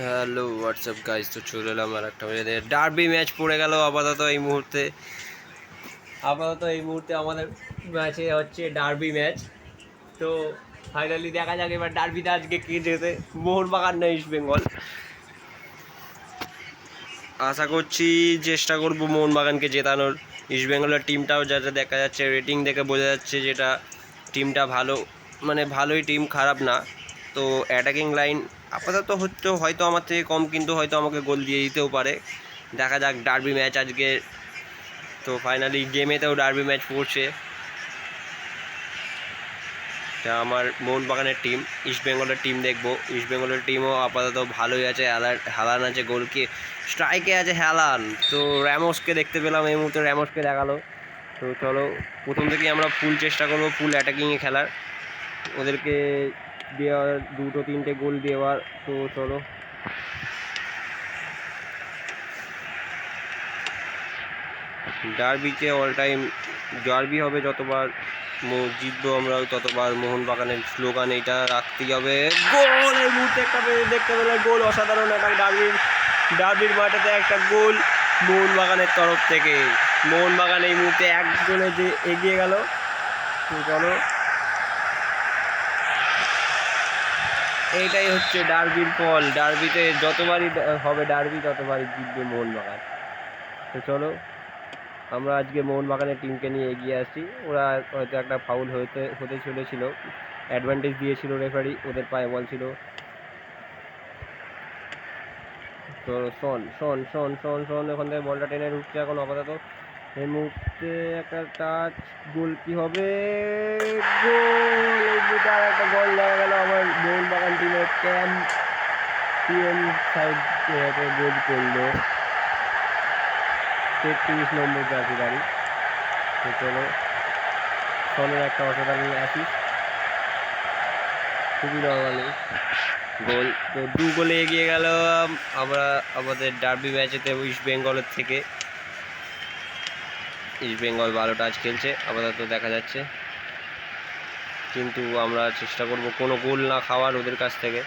Hello WhatsApp guys, তো চলে এলাম আর একটা ডার্বি ম্যাচ পড়ে গেল আপাতত এই মুহূর্তে আমাদের ম্যাচে হচ্ছে ডার্বি ম্যাচ। তো ফাইনালি দেখা যাক এবার ডার্বিতে আজকে কে জেতে, মোহনবাগান না ইস্ট বেঙ্গল। আশা করছি চেষ্টা করবো মোহনবাগানকে জেতানোর। ইস্ট বেঙ্গলের টিমটাও যাতে দেখা যাচ্ছে, রেটিং দেখে বোঝা যাচ্ছে যেটা টিমটা ভালো, মানে ভালোই টিম, খারাপ না। তো অ্যাটাকিং লাইন আপাতত হয়তো আমার থেকে কম, কিন্তু হয়তো আমাকে গোল দিয়ে দিতেও পারে। দেখা যাক ডার্বি ম্যাচ আজকে। তো ফাইনালি গেমেতেও ডার্বি ম্যাচ পড়ছে। আমার মোহনবাগানের টিম, ইস্ট বেঙ্গলের টিম দেখবো। ইস্ট বেঙ্গলের টিমও আপাতত ভালোই আছে। হ্যালান আছে গোলকি, স্ট্রাইকে আছে হ্যালান। তো র্যামোসকে দেখতে পেলাম, এই মুহূর্তে র্যামোসকে দেখালো। তো চলো প্রথম থেকেই আমরা ফুল চেষ্টা করবো ফুল অ্যাটাকিংয়ে খেলার, ওদেরকে দেওয়ার 2-3টে গোল দেওয়ার। তো চলো ডার্বিতে অল টাইম ডার্বি হবে, যতবার জিতবো আমরা ততবার মোহনবাগানের স্লোগান এইটা রাখতেই হবে। গোল এই মুহূর্তে একটা দেখতে পেলে, গোল, অসাধারণ একটা ডার্বির মাঠেতে একটা গোল মোহনবাগানের তরফ থেকে। মোহনবাগান এই মুহূর্তে 1 গোলে যে এগিয়ে গেল। তো চলো, এইটাই হচ্ছে ডার্বির ফল। ডার্বিতে যতবারই হবে ডার্বি, ততবারই জিতবে মোহনবাগান। তো চলো আমরা আজকে মোহনবাগানের টিমকে নিয়ে এগিয়ে আসছি। ওরা হয়তো একটা ফাউল হতে চলেছিল, অ্যাডভান্টেজ দিয়েছিল রেফারি, ওদের পায়ে বল ছিল। তো শোন শোন শোন শোন শোন ওখান থেকে বলটা টেনে ঢুকছে এখন আপাতত। এই মুহূর্তে একটা টাচ, গোল কি হবে? গোল! এই মুহূর্তে আর একটা গোল দেখা গেল আমার মোহনবাগান টিমের সিএম সাইড গোল করলো 33 নম্বর জার্সিদারি। তো চলো, সনের একটা অসাধারণ অ্যাসিস্ট, খুবই নর্মালি গোল। তো 2 গোলে এগিয়ে গেল আমরা আমাদের ডার্বি ম্যাচেতে ইস্ট বেঙ্গলের থেকে। ইস্ট বেঙ্গল ভালো টাচ খেলছে আপাতত দেখা যাচ্ছে, কিন্তু আমরা চেষ্টা করব কোনো গোল না খাওয়ার ওদের কাছ থেকে,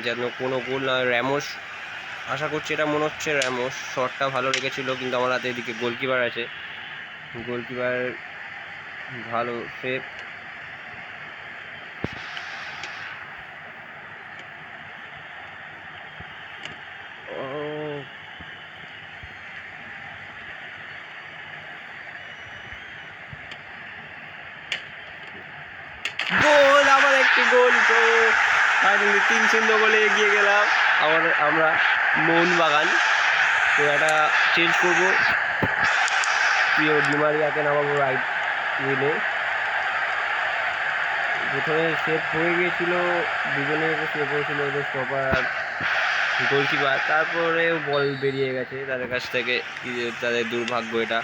যেন কোনো গোল না। র্যামোস, আশা করছি, এটা মনে হচ্ছে র্যামোস শটটা ভালো রেখেছিল, কিন্তু আমার হাতে এদিকে গোলকিপার আছে, গোলকিপার ভালো সেভ। গোল, আবার একটি গোল। তো ফাইনালি 3-0 গোলে এগিয়ে গেলাম আমরা মোহনবাগান। তো এটা চেঞ্জ করবো, প্রিয় ডিমারিয়াকে নামাবো রাইট উইলে। প্রথমে সেভ হয়ে গিয়েছিল, দুজনে সেভ হয়েছিল, ওদের স্টপার আর গোলকিপার। তারপরেও বল বেরিয়ে গেছে তাদের কাছ থেকে, তাদের দুর্ভাগ্য এটা।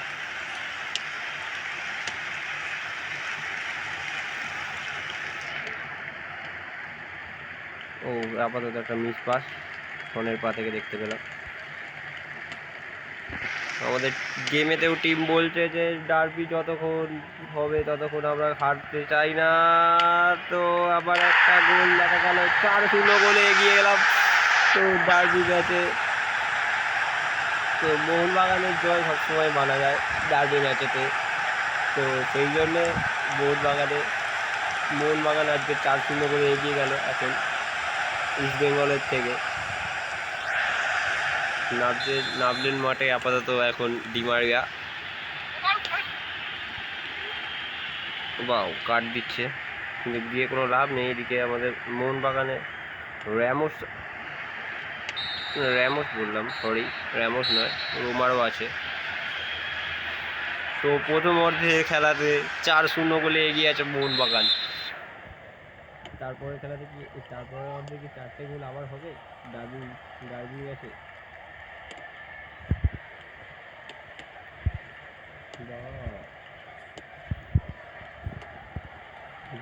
ও আপাতত একটা মিস পাস ফোনের পা থেকে দেখতে পেলাম। আমাদের গেমেতেও টিম বলছে যে ডার্বি যতক্ষণ হবে ততক্ষণ আমরা হারতে চাই না। তো আবার একটা গোল দেখা গেল, 4-0 গোলে এগিয়ে গেলাম তো ডার্বি ম্যাচে। তো মোহনবাগানের জয় সবসময় মানা যায় ডার্বি ম্যাচেতে। তো সেই জন্যে মোহনবাগান আজকে 4-0 করে এগিয়ে গেল এখন ইস্ট বেঙ্গলের থেকে। নাবলেন মাঠে আপাতত এখন ডিমারিয়া। বাও, কাট দিচ্ছে কিন্তু দিয়ে কোনো লাভ নেই। এদিকে আমাদের মোহনবাগানে র্যামোস বললাম, সরি, র্যামোস নয়, রোমারও আছে। তো প্রথম অর্ধে খেলাতে 4-0 গোলে এগিয়ে আছে মোহনবাগান। তারপরে খেলাতে কি, তারপরে অর্ধে কি 4টে গোল আবার হবে ডার্বি ম্যাচে?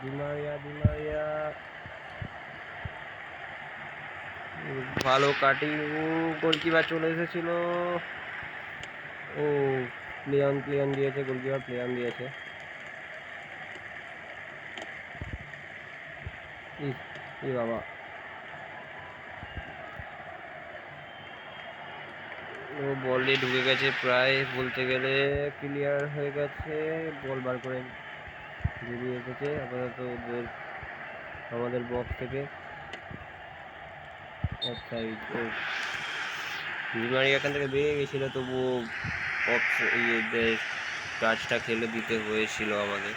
ডিমারিয়া ভালো কাটিং, গোলকিপার চলে এসেছিল। ও প্লেয়ন দিয়েছে, গোলকিপার প্লেয়ন দিয়েছে। এ বাবা, ও বলে ঢুকে গেছে, প্রায় বলতে গেলে ক্লিয়ার হয়ে গেছে। বল বার করে বেরিয়ে এসেছে আপাতত আমাদের বক্স থেকে। অফসাইড। ও ডিমারি এখান থেকে বেরিয়ে গেছিল, তবুও টাচটা খেলে দিতে হয়েছিল আমাদের।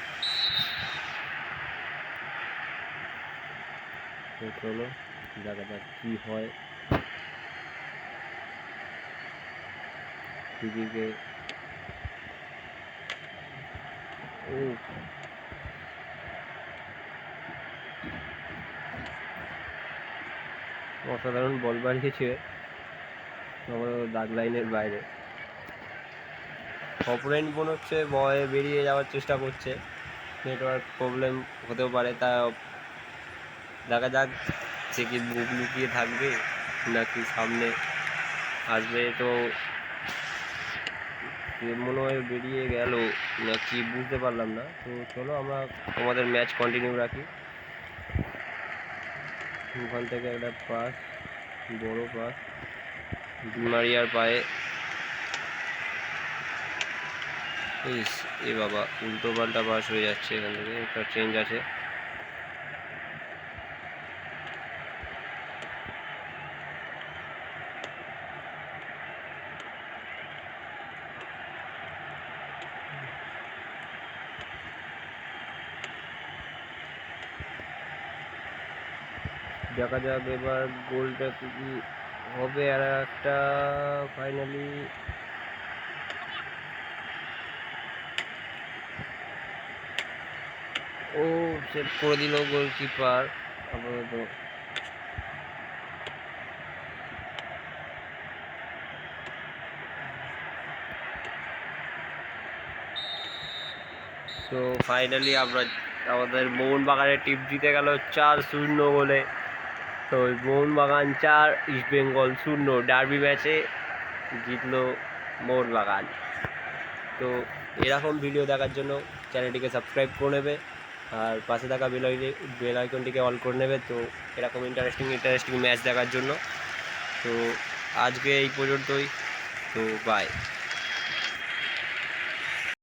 তো চলো দেখা যাক কি হয়। দিদিকে অসাধারণ বল বাড়িয়েছে আমার দাগ লাইনের বাইরে। অপোনেন্ট মনে হচ্ছে বয়ে বেরিয়ে যাওয়ার চেষ্টা করছে, নেটওয়ার্ক প্রবলেম হতেও পারে। তা দেখা যাক সে কি মুখ লুকিয়ে থাকবে নাকি সামনে আসবে। তো মনে হয় বেরিয়ে গেল নাকি বুঝতে পারলাম না। তো চলো আমরা আমাদের ম্যাচ কন্টিনিউ রাখি। ওখান থেকে একটা পাস, বড় পাস ডিমারিয়ার পায়ে। এ বাবা, উল্টো পাল্টা পাস হয়ে যাচ্ছে। এখান থেকে একটা চেঞ্জ আছে। দেখা যাক এবার গোলটা কি হবে। আর একটা ফাইনালি ও সেভ করে দিল গোলকিপার আপাতত। তো ফাইনালি আমরা আমাদের মোহনবাগানের টিম জিতে গেল 4-0 গোলে। তো মোহনবাগান 4 ইস্টবেঙ্গল 0 ডার্বি ম্যাচে জিতলো মোহনবাগান। তো এরকম ভিডিও দেখার জন্য চ্যানেলটিকে সাবস্ক্রাইব করে নেবে আর পাশে থাকা বেল আইকনটিকে অল করে নেবে। তো এরকম ইন্টারেস্টিং ম্যাচ দেখার জন্য। তো আজকে এই পর্যন্তই। তো বাই।